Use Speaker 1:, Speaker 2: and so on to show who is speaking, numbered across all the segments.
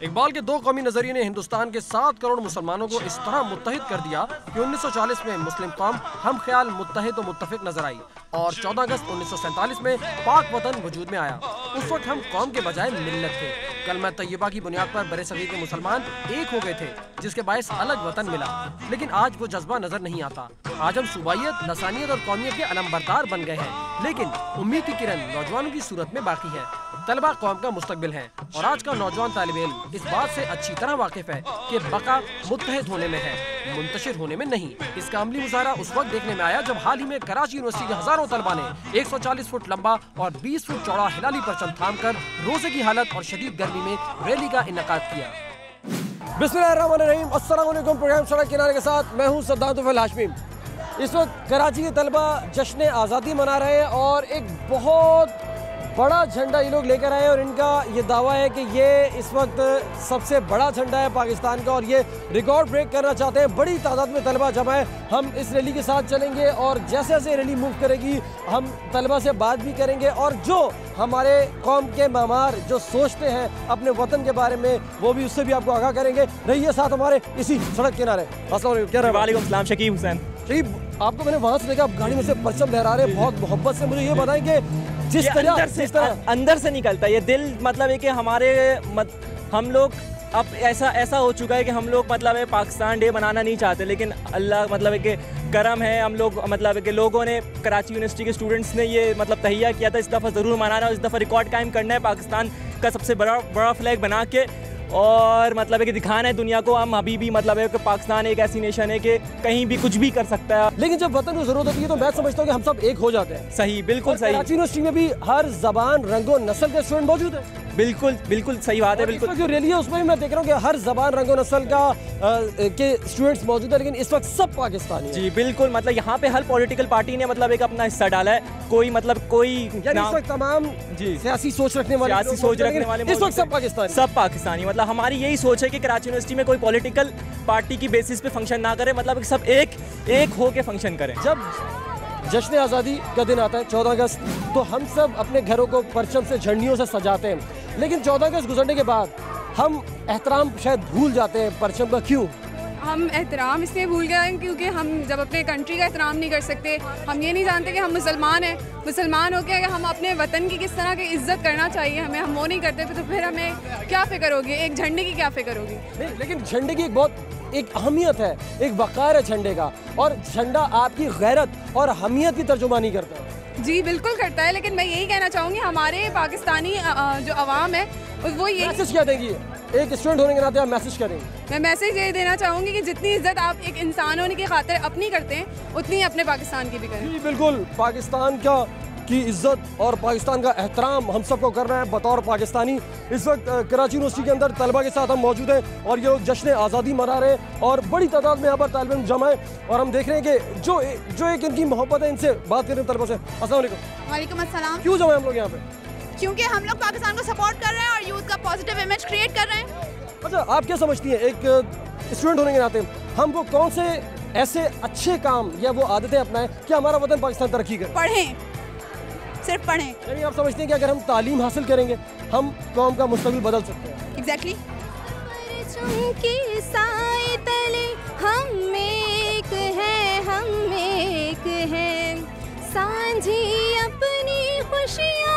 Speaker 1: इकबाल के दो कौमी नजरिए ने हिंदुस्तान के 7 करोड़ मुसलमानों को इस तरह मुत्तहिद कर दिया कि 1940 में मुस्लिम कौम हम ख्याल मुत्तहिद और मुत्तफिक नजर आई और 14 अगस्त 1947 में पाक वतन वजूद में आया। उस वक्त हम कौम के बजाय मिल्लत थे। कलमा तैयबा की बुनियाद पर बरे सगीर के मुसलमान एक हो गए थे, जिसके बायस अलग वतन मिला। लेकिन आज वो जज्बा नजर नहीं आता। आज हम सूबाइयत, लसानियत और कौमियत के अलमबरदार बन गए हैं, लेकिन उम्मीद की किरण नौजवानों की सूरत में बाकी है। तलबा कौम का मुस्तकबिल है और आज का नौजवान तालिब इल्म इस बात से अच्छी तरह वाकिफ है कि बका मुत्तहिद होने में है, मुंतशिर होने में नहीं। इसका अमली मुजाहरा उस वक्त देखने में आया जब हाल ही में कराची यूनिवर्सिटी के हजारों तलबा ने 140 फुट लंबा और 20 फुट चौड़ा हिलाली परचम थामकर रोजे की हालत और शदीद गर्मी में रैली का इनेकाद किया। बिस्मिल्लाहिर्रहमानिर्रहीम, अस्सलाम वालेकुम। प्रोग्राम सड़क किनारे के साथ मैं हूँ सद्दाम तुफैल हाशमी। इस वक्त कराची के तलबा जश्न आज़ादी मना रहे हैं और एक बहुत बड़ा झंडा ये लोग लेकर आए और इनका ये दावा है कि ये इस वक्त सबसे बड़ा झंडा है पाकिस्तान का और ये रिकॉर्ड ब्रेक करना चाहते हैं। बड़ी तादाद में तलबा जमा है। हम इस रैली के साथ चलेंगे और जैसे जैसे रैली मूव करेगी हम तलबा से बात भी करेंगे और जो हमारे कौम के मामार जो सोचते हैं अपने वतन के बारे में वो भी उससे भी आपको आगाह करेंगे। रहिए साथ हमारे इसी सड़क किनारे।
Speaker 2: वालेकुम सलाम। शकीब हुसैन।
Speaker 1: शकीब, आपको मैंने वहाँ से देखा, आप गाड़ी में से परचम लहरा रहे बहुत मोहब्बत से। मुझे ये बताएं कि जिस तरह
Speaker 2: अंदर से निकलता है ये दिल, मतलब है कि हमारे हम लोग अब ऐसा हो चुका है कि हम लोग मतलब है पाकिस्तान डे मनाना नहीं चाहते, लेकिन अल्लाह मतलब है कि करम है, हम लोग मतलब है कि लोगों ने कराची यूनिवर्सिटी के स्टूडेंट्स ने ये मतलब तहिया किया था इस दफ़ा ज़रूर मनाना और इस दफ़ा रिकॉर्ड कायम करना है पाकिस्तान का सबसे बड़ा फ्लैग बना के और मतलब है कि दिखाना है दुनिया को हम अभी भी मतलब है कि पाकिस्तान एक ऐसी नेशन है कि कहीं भी कुछ भी कर सकता है।
Speaker 1: लेकिन जब वतन को जरूरत होती है तो मैं समझता हूँ कि हम सब एक हो जाते हैं।
Speaker 2: सही, बिल्कुल सही।
Speaker 1: कराची यूनिवर्सिटी में भी हर जबान, रंगो, नस्ल के स्टूडेंट मौजूद है।
Speaker 2: बिल्कुल सही बात है। बिल्कुल
Speaker 1: जो रैली है उसमें भी मैं देख रहा हूँ कि हर जबान, रंगो, नस्ल का के स्टूडेंट्स मौजूद है, लेकिन इस वक्त सब पाकिस्तानी।
Speaker 2: जी बिल्कुल, मतलब यहाँ पे हर पॉलिटिकल पार्टी ने मतलब एक अपना हिस्सा डाला है। कोई मतलब कोई
Speaker 1: इस वक्त तमाम सियासी सोच रखने वाले इस वक्त सब
Speaker 2: पाकिस्तानी। मतलब हमारी यही सोच है कि कराची यूनिवर्सिटी में कोई पॉलिटिकल पार्टी की बेसिस पे फंक्शन ना करे, मतलब सब एक हो के फंक्शन करें।
Speaker 1: जब जश्न आज़ादी का दिन आता है 14 अगस्त, तो हम सब अपने घरों को परचम से, झंडियों से सजाते हैं, लेकिन 14 अगस्त गुजरने के बाद हम एहतराम शायद भूल जाते हैं परचम का। क्यों
Speaker 3: हम एहतराम इसलिए भूल गए हैं क्योंकि हम जब अपने कंट्री का एहतराम नहीं कर सकते, हम ये नहीं जानते कि हम मुसलमान हैं, मुसलमान होकर हम अपने वतन की किस तरह की इज्जत करना चाहिए हमें, हम वो नहीं करते तो फिर हमें क्या फ़िक्र होगी, एक झंडे की क्या फ़िक्र होगी।
Speaker 1: नहीं, लेकिन झंडे की एक अहमियत है, एक वक़ार है झंडे का, और झंडा आपकी गैरत और अहमियत की तर्जुमानी करता है।
Speaker 3: जी बिल्कुल करता है, लेकिन मैं यही कहना चाहूँगी हमारे पाकिस्तानी जो अवाम है वो ये
Speaker 1: मैसेज क्या देंगी, एक स्टूडेंट होने के नाते आप मैसेज करेंगे?
Speaker 3: मैं मैसेज ये देना चाहूँगी कि जितनी इज्जत आप एक इंसान होने की खातिर अपनी करते हैं उतनी ही अपने पाकिस्तान की भी करें।
Speaker 1: जी बिल्कुल, पाकिस्तान की इज्जत और पाकिस्तान का एहतराम हम सबको करना है बतौर पाकिस्तानी। इस वक्त कराची यूनिवर्सिटी के अंदर तलबा के साथ हम मौजूद हैं और ये लोग जश्न आज़ादी मना रहे हैं और बड़ी तादाद में यहाँ पर तालिब इल्म जमा है और हम देख रहे हैं कि जो एक इनकी मोहब्बत है, इनसे बात करें तलबा से। अस्सलाम वालेकुम।
Speaker 4: वालेकुम अस्सलाम।
Speaker 1: क्यों जमा है हम लोग यहाँ पे?
Speaker 4: क्योंकि हम लोग पाकिस्तान को सपोर्ट कर रहे हैं और यूथ का पॉजिटिव इमेज क्रिएट कर रहे हैं।
Speaker 1: अच्छा, आप क्या समझती हैं एक स्टूडेंट होने के नाते हमको कौन से ऐसे अच्छे काम या वो आदतें अपनाएं कि हमारा वतन पाकिस्तान तरक्की करे?
Speaker 4: पढ़ें, सिर्फ पढ़ें।
Speaker 1: यानी आप समझते हैं कि अगर हम तालीम हासिल करेंगे हम कौम का मुस्तकबिल बदल सकते हैं?
Speaker 4: एग्जैक्टली।
Speaker 5: सांझी अपनी खुशियाँ,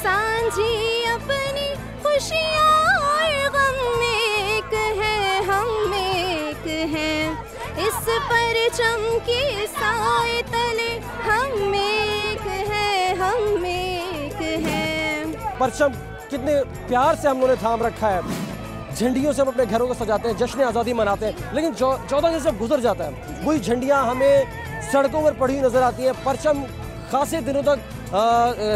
Speaker 5: सांझी अपनी खुशियाँ और गम एक है, हम एक हैं, इस परचम के साए तले हम एक हैं, हम एक हैं।
Speaker 1: परचम कितने प्यार से हम लोगों ने थाम रखा है, झंडियों से हम अपने घरों को सजाते हैं, जश्न आज़ादी मनाते हैं, लेकिन 14 अगस्त जब गुजर जाता है वही झंडियाँ हमें सड़कों पर पड़ी नज़र आती हैं। परचम खासे दिनों तक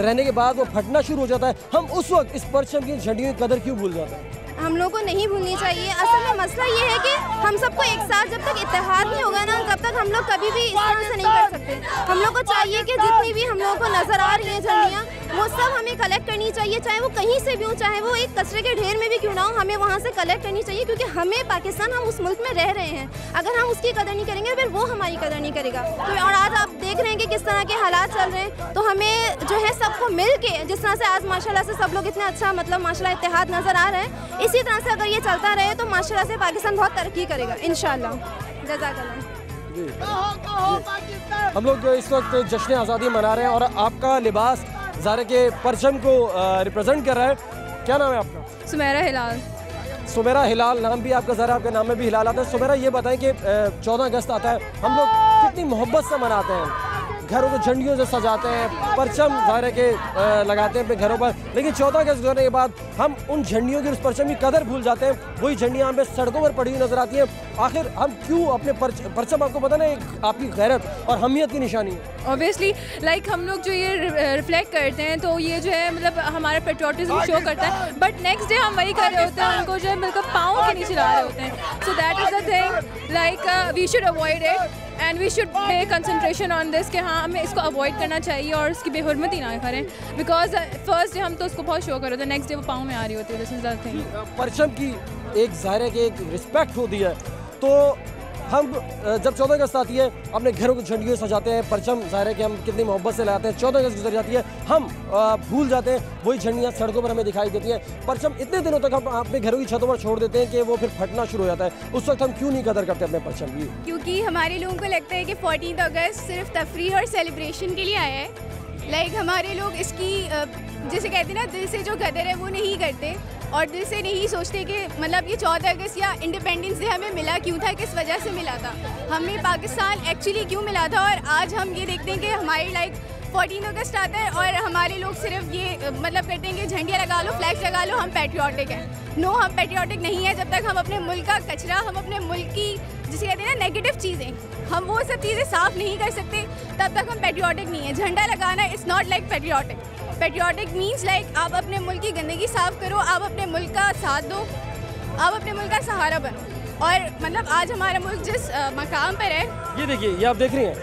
Speaker 1: रहने के बाद वो फटना शुरू हो जाता है। हम उस वक्त इस परचम की झंडियों की कदर क्यों भूल जाते हैं?
Speaker 5: हम लोग को नहीं भूलनी चाहिए। असल में मसला ये है कि हम सबको एक साथ जब तक इत्तेहाद नहीं होगा ना, तब तक हम लोग कभी भी इस तरह से नहीं कर सकते। हम लोग को चाहिए कि जितनी भी हम लोगों को नज़र आ रही हैं झंडियाँ, वो सब हमें कलेक्ट करनी चाहिए, चाहे वो कहीं से भी हो, चाहे वो एक कचरे के ढेर में भी क्यों ना हो, हमें वहाँ से कलेक्ट करनी चाहिए। क्योंकि हमें पाकिस्तान, हम उस मुल्क में रह रहे हैं, अगर हम उसकी कदर नहीं करेंगे फिर वो हमारी कदर नहीं करेगा। तो और आज आप देख रहे हैं कि किस तरह के हालात चल रहे हैं, तो हमें जो है सबको मिल के, जिस तरह से आज माशाल्लाह से सब लोग इतना अच्छा मतलब माशाल्लाह इत्तेहाद नज़र आ रहे हैं, इसी तरह से अगर ये चलता रहे तो माशाल्लाह से पाकिस्तान बहुत तरक्की करेगा इंशाल्लाह। जज़ाकल्लाह।
Speaker 1: हम लोग इस वक्त जश्न आज़ादी मना रहे हैं और आपका लिबास ज़ाहिर के परचम को रिप्रेजेंट कर रहा है। क्या नाम है आपका?
Speaker 3: सुमेरा हिलाल।
Speaker 1: सुमेरा हिलाल नाम भी आपका, ज़रा आपके नाम में भी हिलाल आता है। सुमेरा, ये बताएं कि 14 अगस्त आता है, हम लोग कितनी मोहब्बत से मनाते हैं, घरों को झंडियों से सजाते हैं, परचम ज़ाहिर के लगाते हैं अपने घरों पर, लेकिन 14 अगस्त गुजरने के बाद हम उन झंडियों की, उस परचम की कदर भूल जाते हैं। वही झंडियाँ हमें सड़कों पर पड़ी हुई नजर आती हैं। आखिर हम क्यों अपने परचम, आपको पता ना, एक आपकी गैरत और हमियत की निशानी है।
Speaker 3: ऑब्वियसली लाइक हम लोग जो ये रिफ्लेक्ट करते हैं, तो ये जो है मतलब हमारा पेट्रियोटिज्म शो करता है, बट नेक्स्ट डे हम वही कर रहे होते हैं, उनको जो है बिल्कुल पाँव के नीचे ला रहे होते हैं। So that is the thing, like we should avoid it and we should pay concentration on this कि हाँ हमें इसको अवॉइड करना चाहिए और इसकी बेहुरमती ना करें। बिकॉज फर्स्ट डे हम तो उसको बहुत शो कर रहे होते हैं, नेक्स्ट डे वो पाँव में आ रही होती है। This is the thing.
Speaker 1: परचम की एक ज़ाहिर की एक रिस्पेक्ट होती है, तो हम जब 14 अगस्त आती है अपने घरों को झंडियों सजाते हैं, परचम ज़ाहिर है कि हम कितनी मोहब्बत से लगाते हैं। 14 अगस्त गुजर जाती है, हम भूल जाते हैं, वही झंडियाँ सड़कों पर हमें दिखाई देती हैं। परचम इतने दिनों तक हम अपने घरों की छतों पर छोड़ देते हैं कि वो फिर फटना शुरू हो जाता है। उस वक्त हम क्यों नहीं कदर करते अपने परचम की?
Speaker 4: क्योंकि हमारे लोगों को लगता है कि 14 अगस्त सिर्फ तफरीह और सेलिब्रेशन के लिए आया है। लाइक हमारे लोग इसकी जैसे कहते हैं ना, दिल से जो कदर है वो नहीं करते और दिल से नहीं सोचते कि मतलब ये 14 अगस्त या इंडिपेंडेंस डे हमें मिला क्यों था, किस वजह से मिला था, हमें पाकिस्तान एक्चुअली क्यों मिला था। और आज हम ये देखते हैं कि हमारी लाइक 14 अगस्त आता है और हमारे लोग सिर्फ ये मतलब करते हैं कि झंडियाँ लगा लो, फ्लैग्स लगा लो, हम पैट्रियाटिक हैं। नो, हम पैट्रियाटिक नहीं है जब तक हम अपने मुल्क का कचरा, हम अपने मुल्क की जिसे कहते हैं ना नेगेटिव चीज़ें, हम वो सब चीज़ें साफ़ नहीं कर सकते, तब तक हम पैट्रियाटिक नहीं है। झंडा लगाना it's not like patriotic. Patriotic means like आप अपने मुल्क की गंदगी साफ़ करो, आप अपने मुल्क का साथ दो, आप अपने मुल्क का सहारा बनो। और मतलब आज हमारा मुल्क जिस मकाम पर है,
Speaker 1: ये देखिए, ये आप देख रही हैं,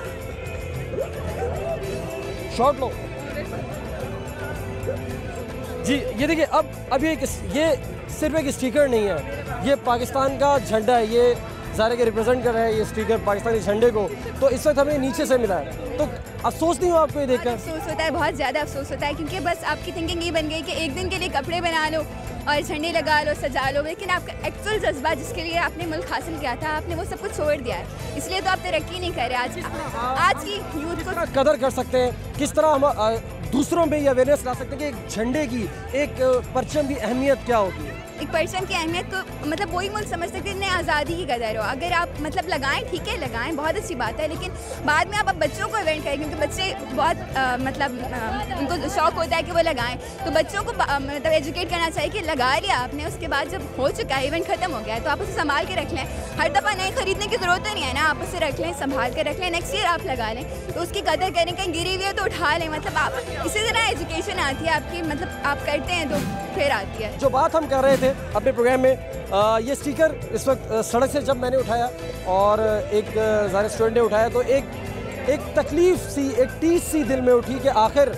Speaker 1: शॉट लो जी, ये देखिए, अब ये सिर्फ एक स्टिकर नहीं है, ये पाकिस्तान का झंडा है, ये ज़ाहिर के रिप्रेजेंट कर रहा है ये स्टिकर पाकिस्तानी झंडे को। तो इस वक्त हमें नीचे से मिला है, तो अफसोस नहीं हो आपको ये देखकर?
Speaker 5: अफसोस होता है, बहुत ज़्यादा अफसोस होता है, क्योंकि बस आपकी थिंकिंग ये बन गई कि एक दिन के लिए कपड़े बना लो और झंडे लगा लो, सजा लो, लेकिन आपका एक्चुअल जज्बा जिसके लिए आपने मुल्क हासिल किया था, आपने वो सब कुछ छोड़ दिया है, इसलिए तो आप तरक्की नहीं कर रहे। आज की यूथ को
Speaker 1: कदर कर सकते हैं, किस तरह हम दूसरों में ये अवेयरनेस ला सकते हैं कि एक झंडे की, एक परचम की अहमियत क्या होती है?
Speaker 5: एक परचम की अहमियत को मतलब वही मुल्क समझ सकते हैं जिन्हें आज़ादी की कदर हो। अगर आप मतलब लगाएं, ठीक है लगाएं, बहुत अच्छी बात है, लेकिन बाद में आप बच्चों को इवेंट करें, क्योंकि बच्चे बहुत मतलब उनको शौक होता है कि वो लगाएं, तो बच्चों को मतलब एजुकेट करना चाहिए कि लगा लिया आपने, उसके बाद जब हो चुका है, इवेंट खत्म हो गया है, तो आप उसे संभाल के रख लें। हर दफ़ा नए खरीदने की ज़रूरत नहीं है ना, आप उसे रख लें, संभाल के रख लें, नेक्स्ट ईयर आप लगा लें, तो उसकी कदर करें। कहीं गिरी हुई है तो उठा लें, मतलब आप इसी तरह एजुकेशन आती है आपकी, मतलब आप करते हैं तो फिर आती है।
Speaker 1: जो बात हम कर रहे थे अपने प्रोग्राम में, ये स्टिकर इस वक्त सड़क से जब मैंने उठाया और एक ज़ाहिर स्टूडेंट ने उठाया, तो एक तकलीफ सी, एक टीस सी दिल में उठी कि आखिर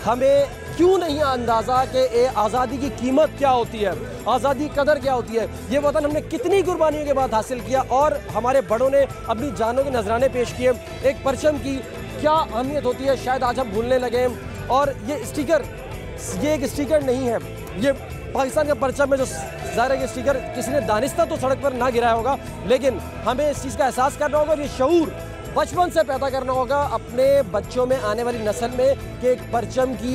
Speaker 1: हमें क्यों नहीं अंदाज़ा कि आज़ादी की कीमत क्या होती है, आज़ादी की कदर क्या होती है, ये वतन हमने कितनी कुर्बानियों के बाद हासिल किया और हमारे बड़ों ने अपनी जानों के नजराने पेश किए। एक परचम की क्या अहमियत होती है शायद आज हम भूलने लगे। और ये स्टिकर, ये एक स्टिकर नहीं है, ये पाकिस्तान का परचम है, जो ज़ाहिर है कि स्टिकर किसी ने दानिस्ता तो सड़क पर ना गिराया होगा, लेकिन हमें इस चीज़ का एहसास करना होगा, ये शऊर बचपन से पैदा करना होगा अपने बच्चों में, आने वाली नस्ल में, कि एक परचम की